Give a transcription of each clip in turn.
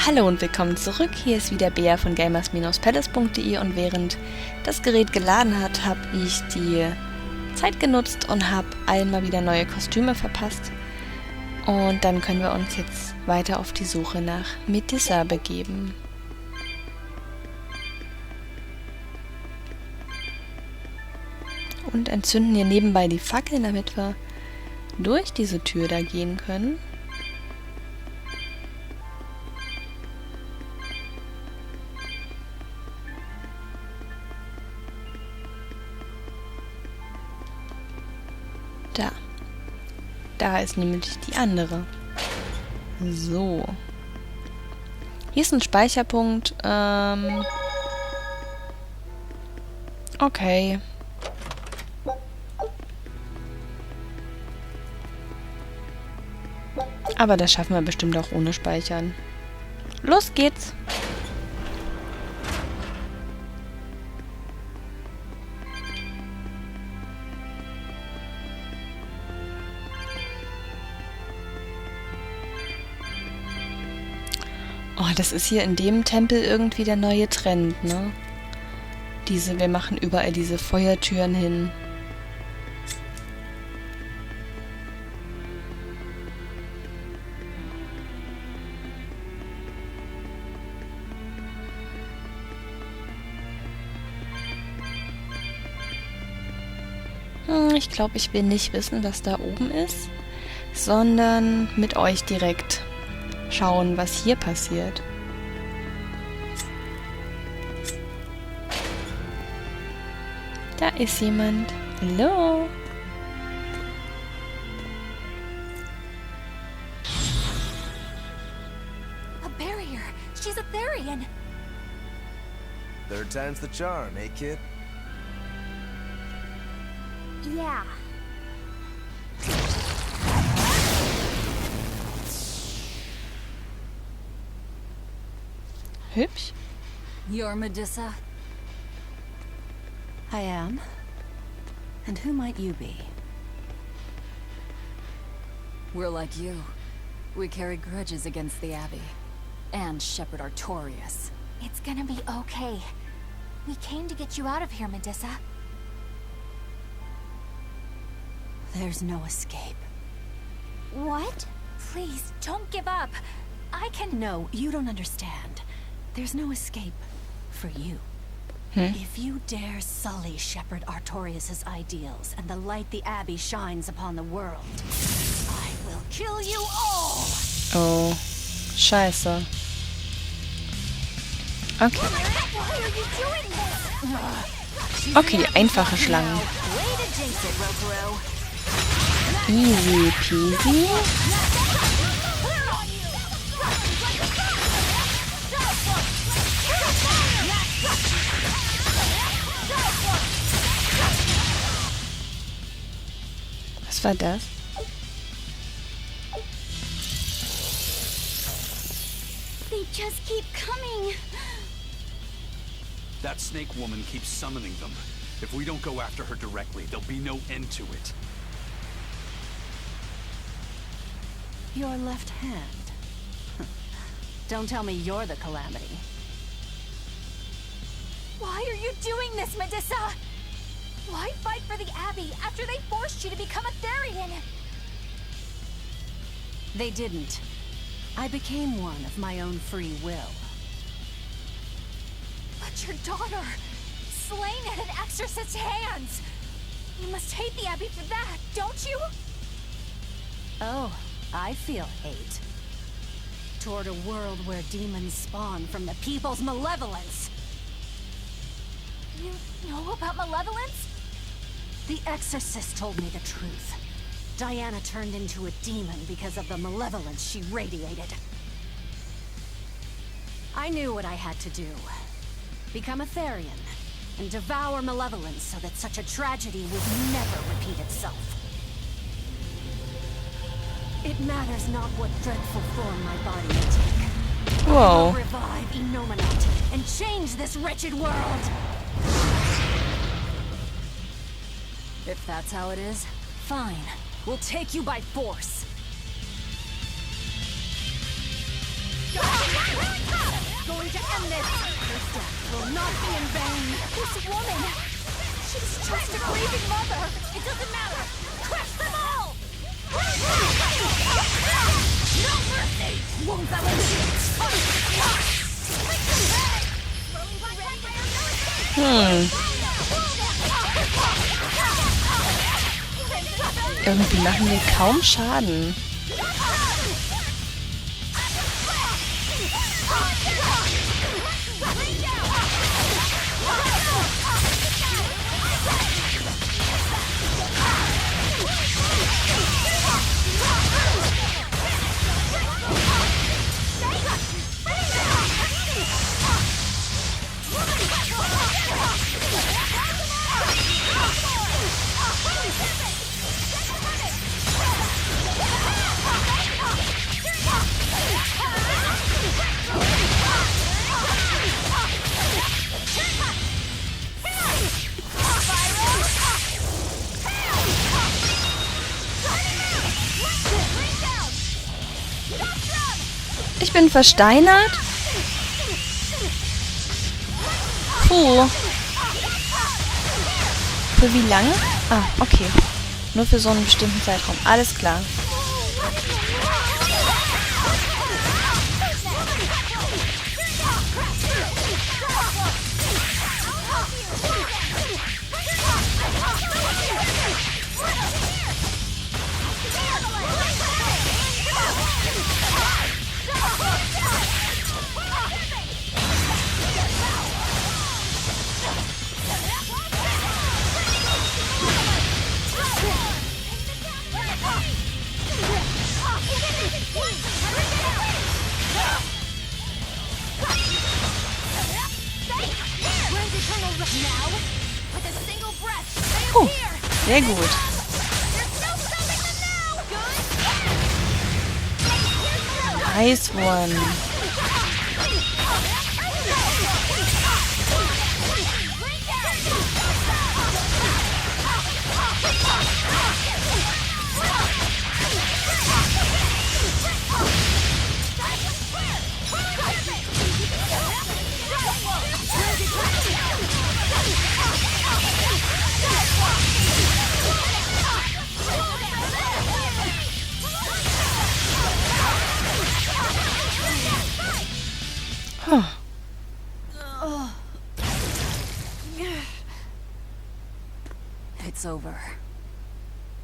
Hallo und willkommen zurück, hier ist wieder Bea von gamers-palace.de und während das Gerät geladen hat, habe ich die Zeit genutzt und habe allen mal wieder neue Kostüme verpasst. Und dann können wir uns jetzt weiter auf die Suche nach Medusa begeben. Und entzünden hier nebenbei die Fackeln, damit wir durch diese Tür da gehen können. Da ist nämlich die andere. So. Hier ist ein Speicherpunkt. Okay. Aber das schaffen wir bestimmt auch ohne Speichern. Los geht's! Oh, das ist hier in dem Tempel irgendwie der neue Trend, ne? Wir machen überall diese Feuertüren hin. Ich glaube, ich will nicht wissen, was da oben ist, sondern mit euch direkt schauen, was hier passiert. Da ist jemand. Hallo? A barrier. She's a Therion. Third time's the charm, eh, kid? Yeah. Hübsch. You're Medusa? I am. And who might you be? We're like you. We carry grudges against the Abbey. And Shepherd Artorias. It's gonna be okay. We came to get you out of here, Medusa. There's no escape. What? Please, don't give up. I can... No, you don't understand. There's no escape for you. If you dare sully Shepherd Artorias' ideals and the light the Abbey shines upon the world, I will kill you all! Oh, scheiße. Okay. Why are you doing this? Okay, einfache Schlangen. Easy peasy. Was war das? They just keep coming. That snake woman keeps summoning them. If we don't go after her directly, there'll be no end to it. Your left hand. Don't tell me you're the calamity. Why are you doing this, Medusa? Why fight for the Abbey after they forced you to become a Therion? They didn't. I became one of my own free will. But your daughter, slain at an exorcist's hands. You must hate the Abbey for that, don't you? Oh, I feel hate. Toward a world where demons spawn from the people's malevolence. You know about malevolence? The exorcist told me the truth. Diana turned into a demon because of the malevolence she radiated. I knew what I had to do. Become a Therion, and devour malevolence so that such a tragedy would never repeat itself. It matters not what dreadful form my body will take. Whoa. I will revive Enominat and change this wretched world! If that's how it is, fine. We'll take you by force. going to end this. Her death will not be in vain. This woman, she's just a grieving mother. It doesn't matter. Crush them all! No mercy! Won't that let Irgendwie machen wir kaum Schaden. Ich bin versteinert. Puh. Für wie lange? Ah, okay. Nur für so einen bestimmten Zeitraum. Alles klar. Puh, sehr gut. Nice one. It's over.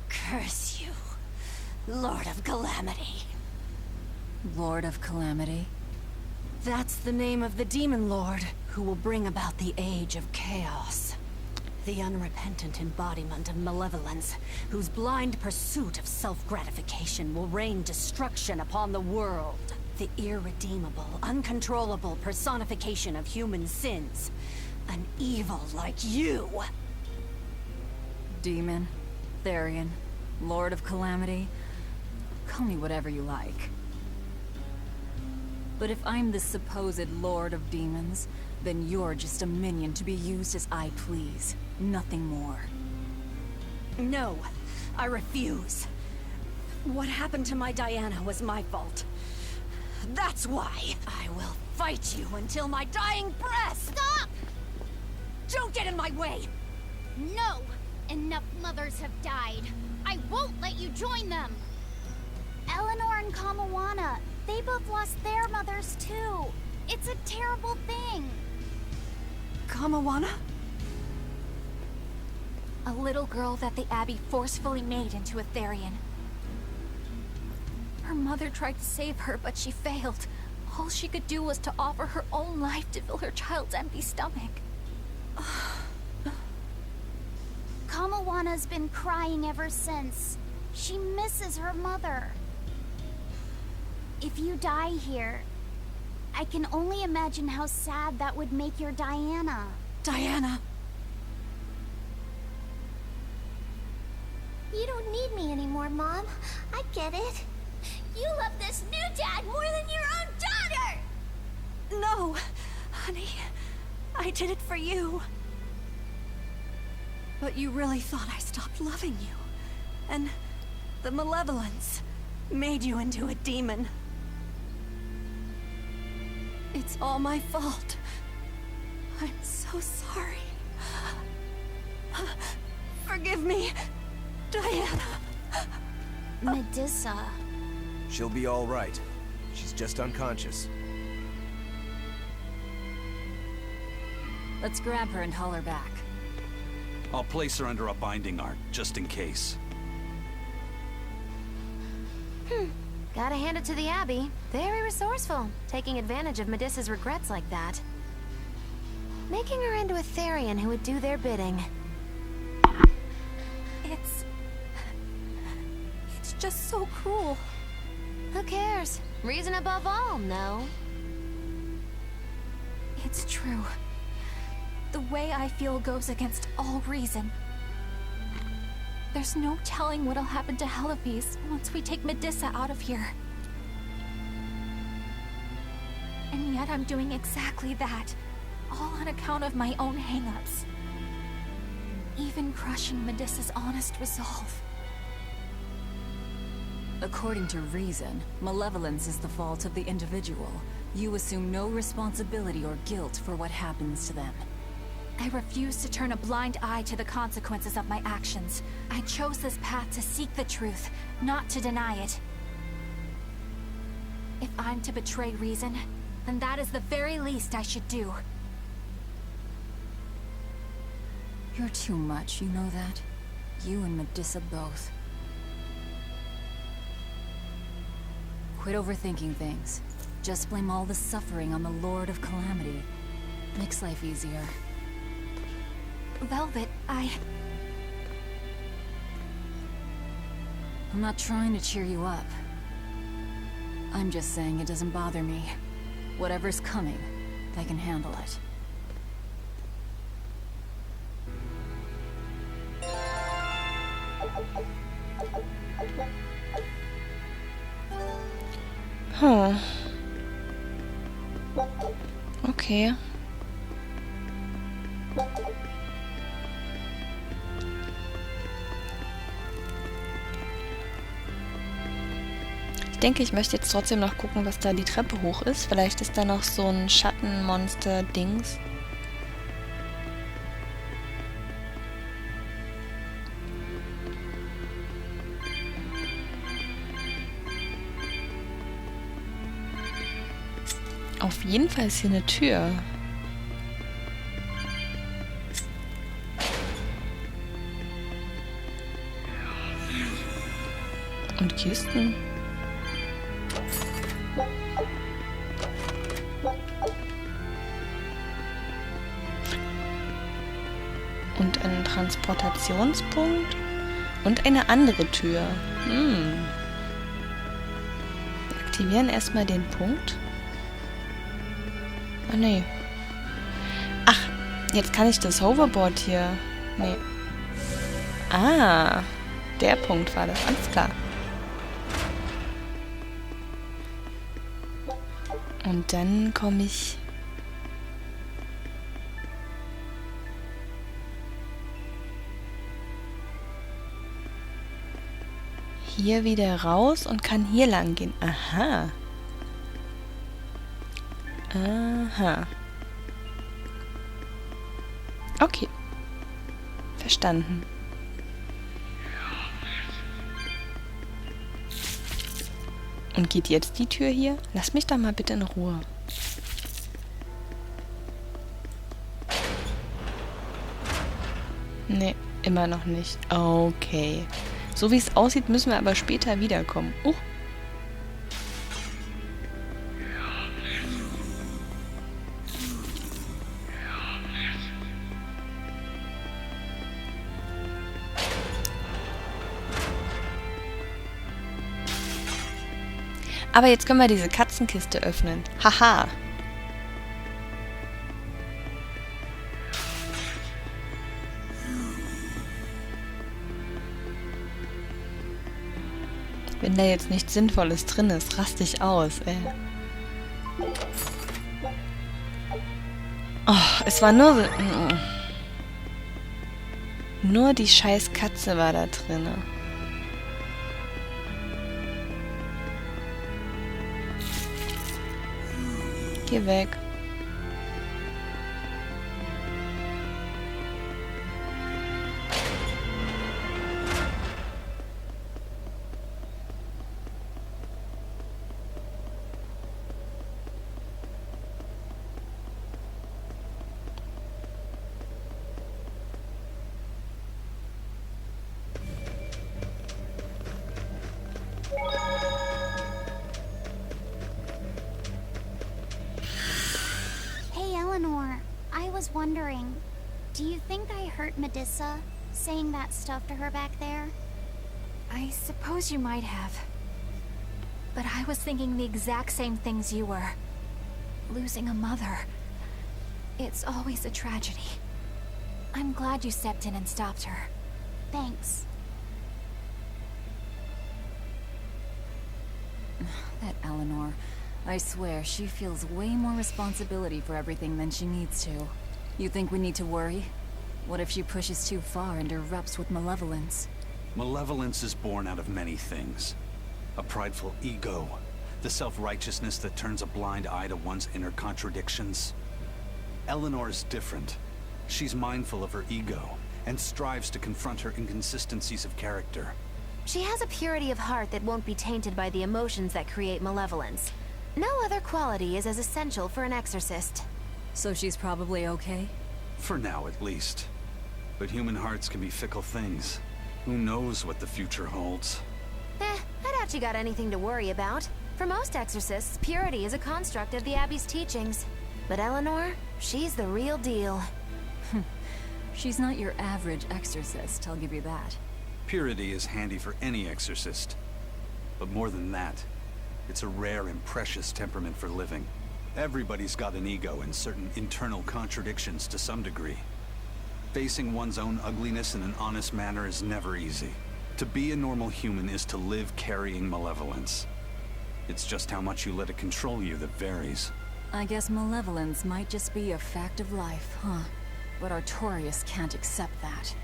Curse you, Lord of Calamity. Lord of Calamity? That's the name of the Demon Lord who will bring about the Age of Chaos. The unrepentant embodiment of malevolence, whose blind pursuit of self-gratification will rain destruction upon the world. The irredeemable, uncontrollable personification of human sins. An evil like you. Demon, Therion, Lord of Calamity. Call me whatever you like. But if I'm the supposed Lord of Demons, then you're just a minion to be used as I please. Nothing more. No, I refuse. What happened to my Diana was my fault. That's why I will fight you until my dying breath! Stop! Don't get in my way! No! Enough mothers have died. I won't let you join them! Eleanor and Kamawana, they both lost their mothers too. It's a terrible thing. Kamawana? A little girl that the Abbey forcefully made into a Therion. Her mother tried to save her, but she failed. All she could do was to offer her own life to fill her child's empty stomach. Kamawana's been crying ever since. She misses her mother. If you die here, I can only imagine how sad that would make your Diana. Diana! You don't need me anymore, Mom. I get it. You love this new dad more than your own daughter! No, honey. I did it for you. But you really thought I stopped loving you. And the malevolence made you into a demon. It's all my fault. I'm so sorry. Forgive me, Diana. Medusa. She'll be all right. She's just unconscious. Let's grab her and haul her back. I'll place her under a binding art, just in case. Gotta hand it to the Abbey. Very resourceful, taking advantage of Medusa's regrets like that. Making her into a Therion who would do their bidding. It's just so cruel. Who cares? Reason above all, no? It's true. The way I feel goes against all reason. There's no telling what'll happen to Heliphys once we take Medusa out of here. And yet I'm doing exactly that, all on account of my own hang-ups. Even crushing Medusa's honest resolve. According to reason, malevolence is the fault of the individual. You assume no responsibility or guilt for what happens to them. I refuse to turn a blind eye to the consequences of my actions. I chose this path to seek the truth, not to deny it. If I'm to betray reason, then that is the very least I should do. You're too much, you know that? You and Medusa both. Quit overthinking things. Just blame all the suffering on the Lord of Calamity. Makes life easier. Velvet, I'm not trying to cheer you up. I'm just saying it doesn't bother me. Whatever's coming, I can handle it. Huh. Okay. Ich denke, ich möchte jetzt trotzdem noch gucken, was da die Treppe hoch ist. Vielleicht ist da noch so ein Schattenmonster-Dings. Auf jeden Fall ist hier eine Tür. Und Kisten. Und ein Transportationspunkt. Und eine andere Tür. Wir aktivieren erstmal den Punkt. Ah, nee. Ach, jetzt kann ich das Hoverboard hier... Nee. Ah, der Punkt war das. Alles klar. Und dann komme ich... hier wieder raus und kann hier lang gehen. Aha. Aha. Okay. Verstanden. Und geht jetzt die Tür hier? Lass mich doch mal bitte in Ruhe. Nee, immer noch nicht. Okay. So wie es aussieht, müssen wir aber später wiederkommen. Aber jetzt können wir diese Katzenkiste öffnen. Haha. Wenn da jetzt nichts Sinnvolles drin ist, raste ich aus, ey. Oh, es war nur so... Nur die scheiß Katze war da drin. Geh weg. Hey, Eleanor. I was wondering, do you think I hurt Medusa saying that stuff to her back there? I suppose you might have. But I was thinking the exact same things you were. Losing a mother. It's always a tragedy. I'm glad you stepped in and stopped her. Thanks. That Eleanor. I swear, she feels way more responsibility for everything than she needs to. You think we need to worry? What if she pushes too far and erupts with malevolence? Malevolence is born out of many things. A prideful ego, the self-righteousness that turns a blind eye to one's inner contradictions. Eleanor is different. She's mindful of her ego, and strives to confront her inconsistencies of character. She has a purity of heart that won't be tainted by the emotions that create malevolence. No other quality is as essential for an exorcist. So she's probably okay? For now, at least. But human hearts can be fickle things. Who knows what the future holds? I doubt you got anything to worry about. For most exorcists, purity is a construct of the Abbey's teachings. But Eleanor, she's the real deal. She's not your average exorcist, I'll give you that. Purity is handy for any exorcist. But more than that, it's a rare and precious temperament for living. Everybody's got an ego and certain internal contradictions to some degree. Facing one's own ugliness in an honest manner is never easy. To be a normal human is to live carrying malevolence. It's just how much you let it control you that varies. I guess malevolence might just be a fact of life, huh? But Artorias can't accept that.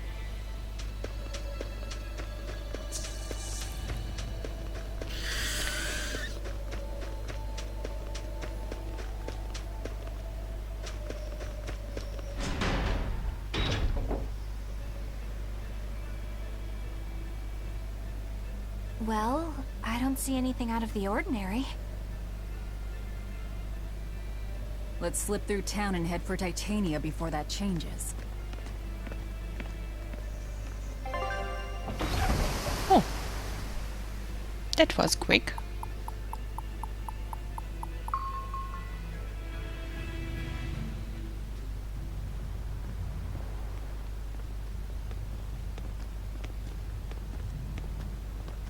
Well, I don't see anything out of the ordinary. Let's slip through town and head for Titania before that changes. Oh. That was quick.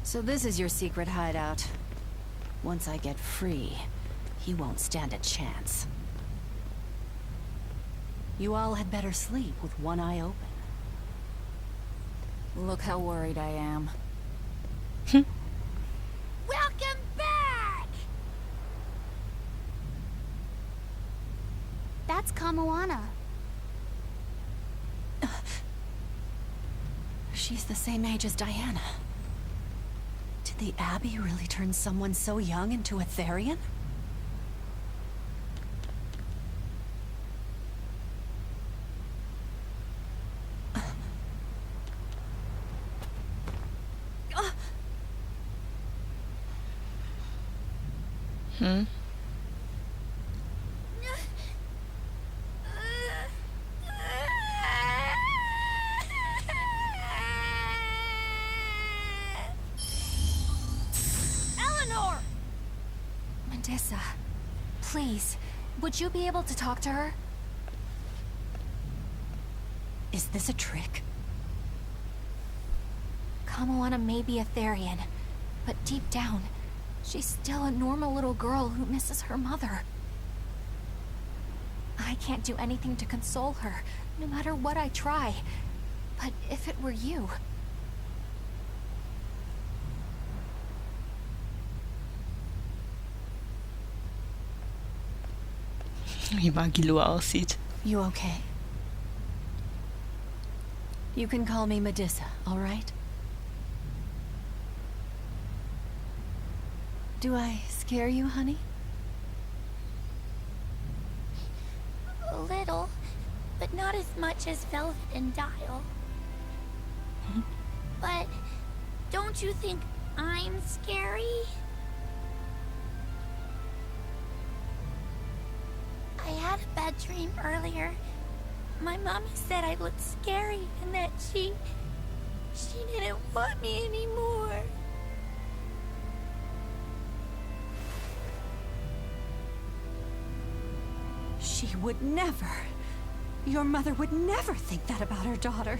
So this is your secret hideout. Once I get free, he won't stand a chance. You all had better sleep with one eye open. Look how worried I am. Welcome back! That's Kamoana. She's the same age as Diana. Did the Abbey really turn someone so young into a Therion? Eleanor! Medusa, please, would you be able to talk to her? Is this a trick? Kamoana may be a Therion, but deep down, she's still a normal little girl who misses her mother. I can't do anything to console her, no matter what I try. But if it were you... Wie Magilo aussieht. You okay? You can call me Medusa, all right? Do I scare you, honey? little, but not as much as Velvet and Dial. But don't you think I'm scary? I had a bad dream earlier. My mommy said I looked scary and that she didn't want me anymore. She would never. Your mother would never think that about her daughter.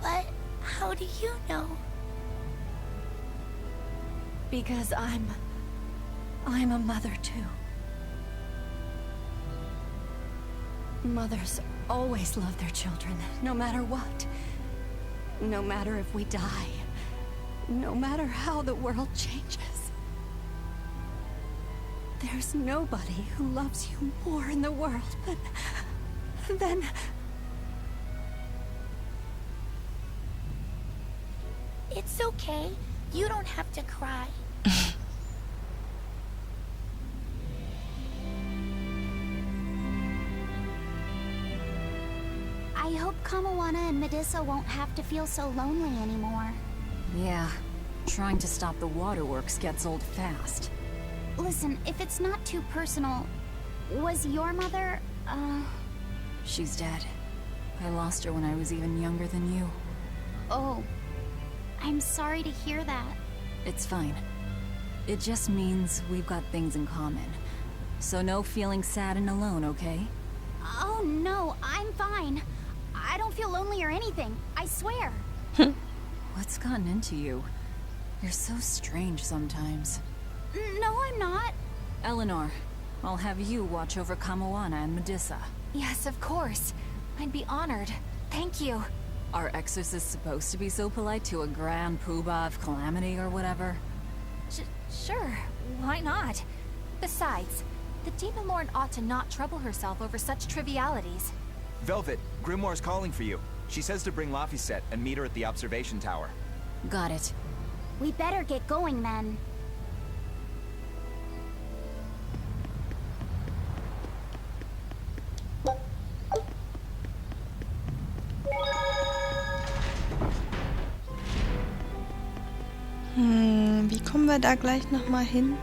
But how do you know? Because I'm a mother too. Mothers always love their children, no matter what. No matter if we die. No matter how the world changes. There's nobody who loves you more in the world than... It's okay. You don't have to cry. I hope Kamawana and Medusa won't have to feel so lonely anymore. Yeah, trying to stop the waterworks gets old fast. Listen, if it's not too personal, was your mother, She's dead. I lost her when I was even younger than you. Oh. I'm sorry to hear that. It's fine. It just means we've got things in common. So no feeling sad and alone, okay? Oh no, I'm fine. I don't feel lonely or anything, I swear. What's gotten into you? You're so strange sometimes. No, I'm not. Eleanor, I'll have you watch over Kamawana and Medusa. Yes, of course. I'd be honored. Thank you. Are exorcists supposed to be so polite to a grand poobah of calamity or whatever? Sure, why not? Besides, the Demon Lord ought to not trouble herself over such trivialities. Velvet, Grimoire's calling for you. She says to bring Laphicet and meet her at the observation tower. Got it. We better get going then. Wie kommen wir da gleich nochmal hin?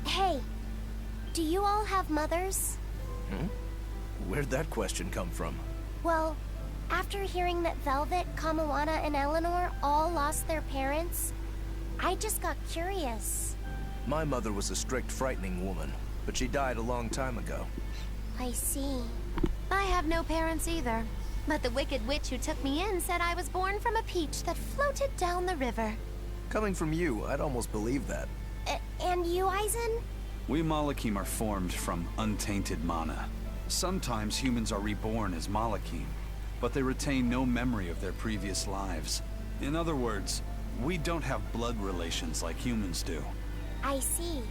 Hey, do you all have mothers? Where'd that question come from? Well, after hearing that Velvet, Kamawana, and Eleanor all lost their parents, I just got curious. My mother was a strict, frightening woman, but she died a long time ago. I see. I have no parents either. But the wicked witch who took me in said I was born from a peach that floated down the river. Coming from you, I'd almost believe that. And you, Eisen? We Malakim are formed from untainted mana. Sometimes humans are reborn as Malakim, but they retain no memory of their previous lives. In other words, we don't have blood relations like humans do. I see.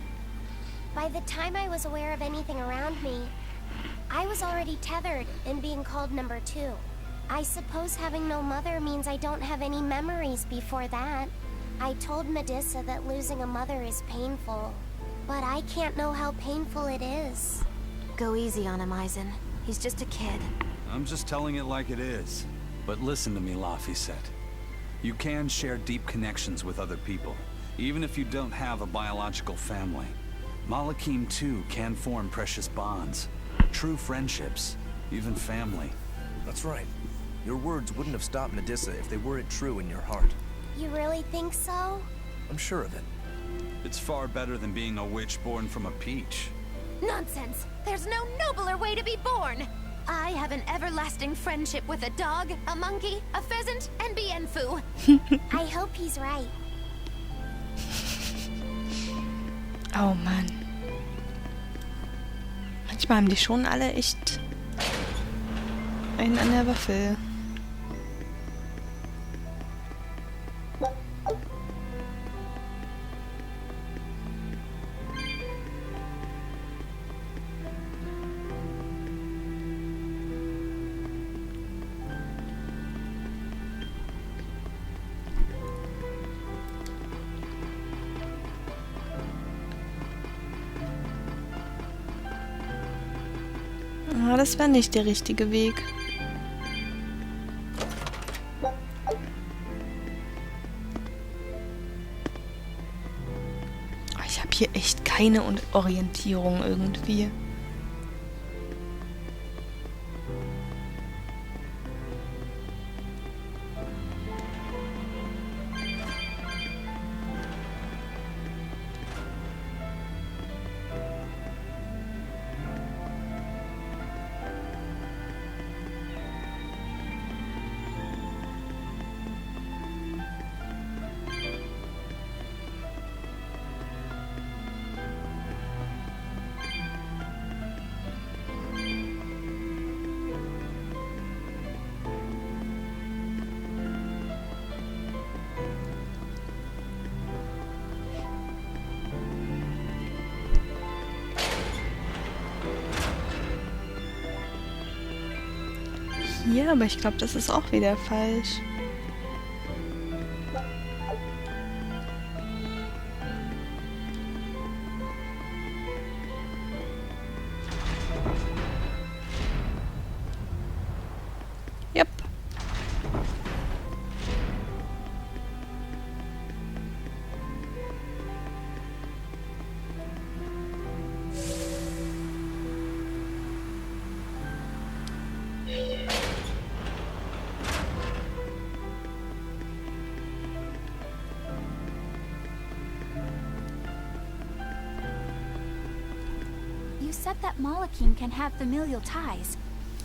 By the time I was aware of anything around me, I was already tethered and being called number 2. I suppose having no mother means I don't have any memories before that. I told Medusa that losing a mother is painful, but I can't know how painful it is. Go easy on him, Eisen. He's just a kid. I'm just telling it like it is. But listen to me, Laphicet. You can share deep connections with other people, even if you don't have a biological family. Malakim, too, can form precious bonds. True friendships, even family. That's right. Your words wouldn't have stopped Medusa if they weren't true in your heart. You really think so? I'm sure of it. It's far better than being a witch born from a peach. Nonsense! There's no nobler way to be born! I have an everlasting friendship with a dog, a monkey, a pheasant, and Bienfu. I hope he's right. Oh Mann. Manchmal haben die schon alle echt einen an der Waffel. Ah, das wäre nicht der richtige Weg. Ich habe hier echt keine Orientierung irgendwie. Hier, aber ich glaube, das ist auch wieder falsch. Yep. You said that Malachim can have familial ties,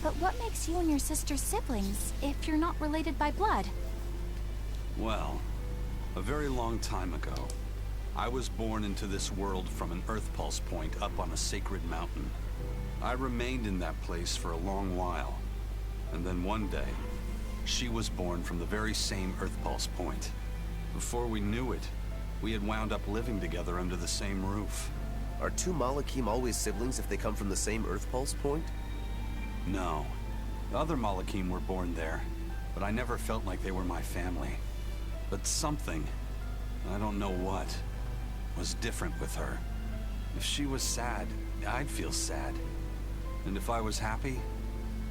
but what makes you and your sister siblings if you're not related by blood? Well, a very long time ago, I was born into this world from an Earth Pulse point up on a sacred mountain. I remained in that place for a long while, and then one day, she was born from the very same Earth Pulse point. Before we knew it, we had wound up living together under the same roof. Are two Malachim always siblings if they come from the same Earth Pulse point? No. The other Malachim were born there, but I never felt like they were my family. But something, I don't know what, was different with her. If she was sad, I'd feel sad. And if I was happy,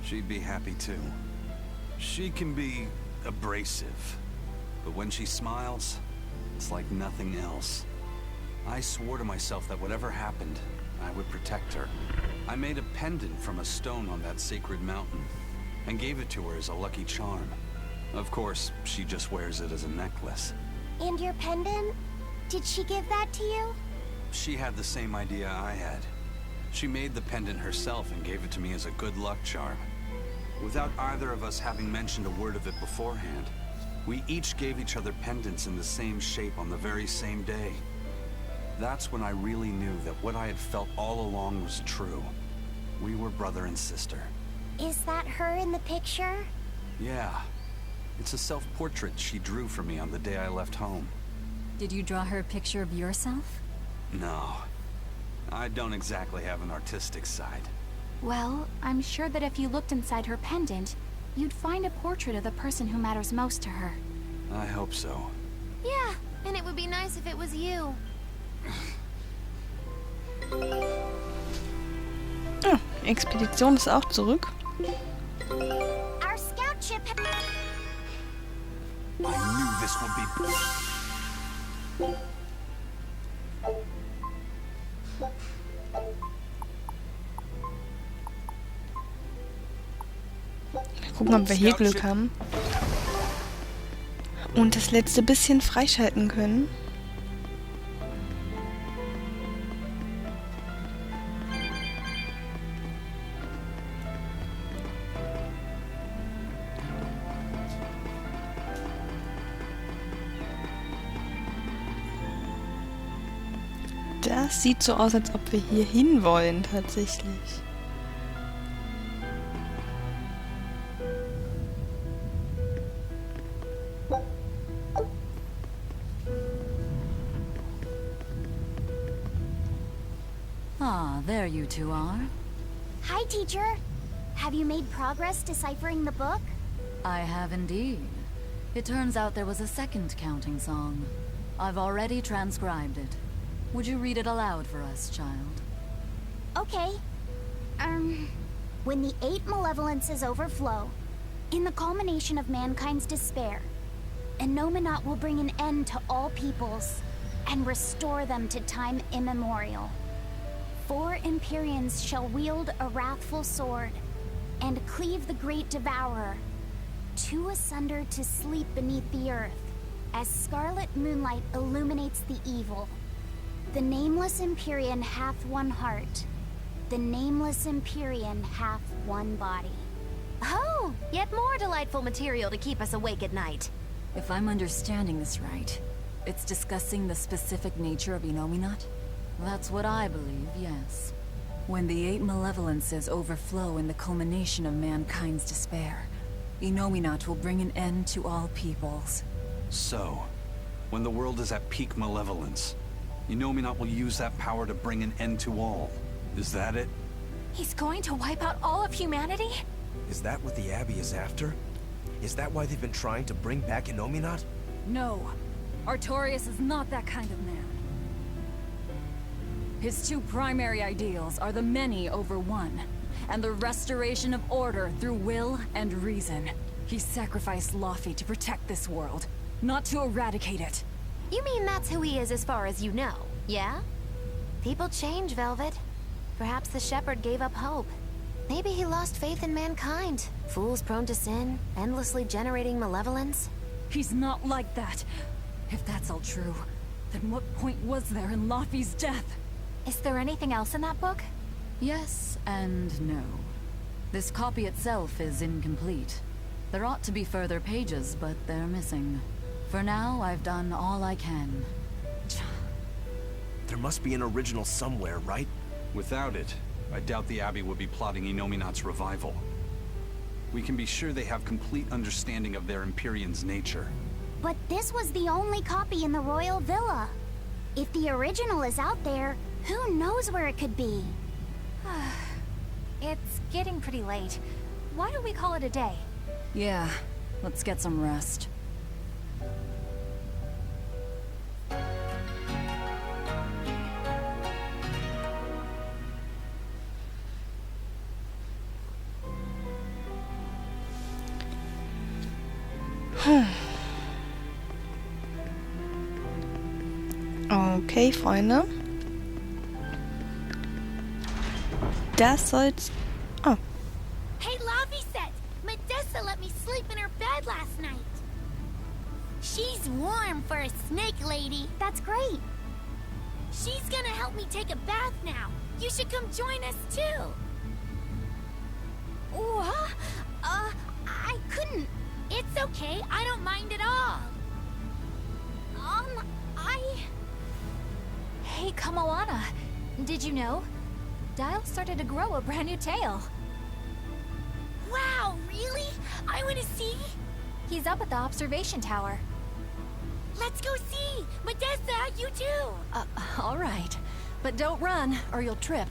she'd be happy too. She can be abrasive, but when she smiles, it's like nothing else. I swore to myself that whatever happened, I would protect her. I made a pendant from a stone on that sacred mountain, and gave it to her as a lucky charm. Of course, she just wears it as a necklace. And your pendant? Did she give that to you? She had the same idea I had. She made the pendant herself and gave it to me as a good luck charm. Without either of us having mentioned a word of it beforehand, we each gave each other pendants in the same shape on the very same day. That's when I really knew that what I had felt all along was true. We were brother and sister. Is that her in the picture? Yeah. It's a self-portrait she drew for me on the day I left home. Did you draw her a picture of yourself? No. I don't exactly have an artistic side. Well, I'm sure that if you looked inside her pendant, you'd find a portrait of the person who matters most to her. I hope so. Yeah, and it would be nice if it was you. Oh, Expedition ist auch zurück. Our scout ship. I knew this would be... Gucken, ob wir hier Glück haben. Und das letzte bisschen freischalten können. Das sieht so aus, als ob wir hier hin wollen, tatsächlich. Ah, there you two are. Hi, teacher. Have you made progress deciphering the book? I have indeed. It turns out there was a second counting song. I've already transcribed it. Would you read it aloud for us, child? Okay. When the 8 malevolences overflow, in the culmination of mankind's despair, Innominat will bring an end to all peoples and restore them to time immemorial. 4 Empyreans shall wield a wrathful sword and cleave the great devourer, 2 asunder to sleep beneath the earth, as scarlet moonlight illuminates the evil. The nameless Empyrean hath one heart. The nameless Empyrean hath one body. Oh, yet more delightful material to keep us awake at night. If I'm understanding this right, it's discussing the specific nature of Innominat? That's what I believe, yes. When the 8 malevolences overflow in the culmination of mankind's despair, Innominat will bring an end to all peoples. So, when the world is at peak malevolence, Innominat will use that power to bring an end to all. Is that it? He's going to wipe out all of humanity? Is that what the Abbey is after? Is that why they've been trying to bring back Innominat? No. Artorias is not that kind of man. His 2 primary ideals are the many over one, and the restoration of order through will and reason. He sacrificed Laufey to protect this world, not to eradicate it. You mean that's who he is as far as you know, yeah? People change, Velvet. Perhaps the Shepherd gave up hope. Maybe he lost faith in mankind. Fools prone to sin, endlessly generating malevolence. He's not like that. If that's all true, then what point was there in Laufey's death? Is there anything else in that book? Yes and no. This copy itself is incomplete. There ought to be further pages, but they're missing. For now, I've done all I can. There must be an original somewhere, right? Without it, I doubt the Abbey would be plotting Innominat's revival. We can be sure they have complete understanding of their Empyrean's nature. But this was the only copy in the royal villa. If the original is out there, who knows where it could be? It's getting pretty late. Why don't we call it a day? Yeah, let's get some rest. Okay, Freunde. Das soll's... Oh. Hey, Laufey said Medessa let me sleep in her bed last night. She's warm for a snake lady. That's great. She's gonna help me take a bath now. You should come join us too. What? I couldn't. It's okay. I don't mind at all. Hey, Kamoana. Did you know? Dial started to grow a brand new tail. Wow, really? I want to see. He's up at the observation tower. Let's go see. Medessa, you too. All right. But don't run, or you'll trip.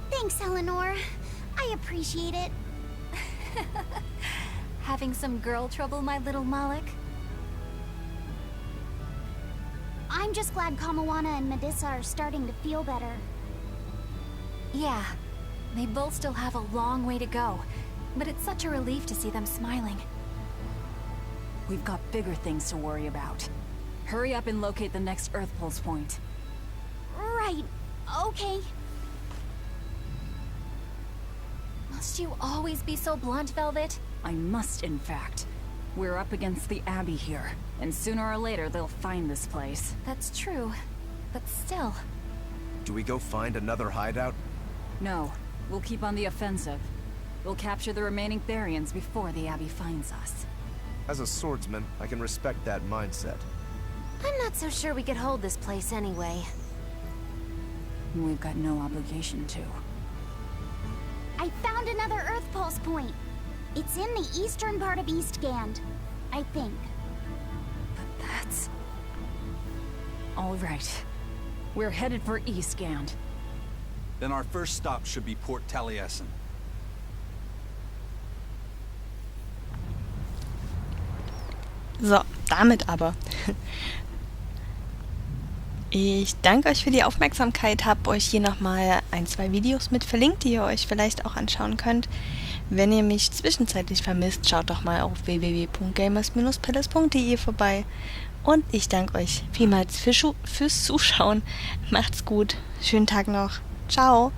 Thanks, Eleanor. I appreciate it. Having some girl trouble, my little Malik? I'm just glad Kamoana and Medessa are starting to feel better. Yeah, they both still have a long way to go, but it's such a relief to see them smiling. We've got bigger things to worry about. Hurry up and locate the next Earth Pulse point. Right. Okay. Must you always be so blunt, Velvet? I must, in fact. We're up against the Abbey here, and sooner or later they'll find this place. That's true, but still. Do we go find another hideout? No, we'll keep on the offensive. We'll capture the remaining Therions before the Abbey finds us. As a swordsman, I can respect that mindset. I'm not so sure we could hold this place anyway. We've got no obligation to. I found another Earth Pulse point. It's in the eastern part of Eastgand, I think. But that's... all right. We're headed for Eastgand. Then our first stop should be Port Taliesin. So, damit aber. Ich danke euch für die Aufmerksamkeit, habe euch hier nochmal 1-2 Videos mit verlinkt, die ihr euch vielleicht auch anschauen könnt. Wenn ihr mich zwischenzeitlich vermisst, schaut doch mal auf www.gamers-palace.de vorbei. Und ich danke euch vielmals fürs Zuschauen. Macht's gut. Schönen Tag noch. Ciao.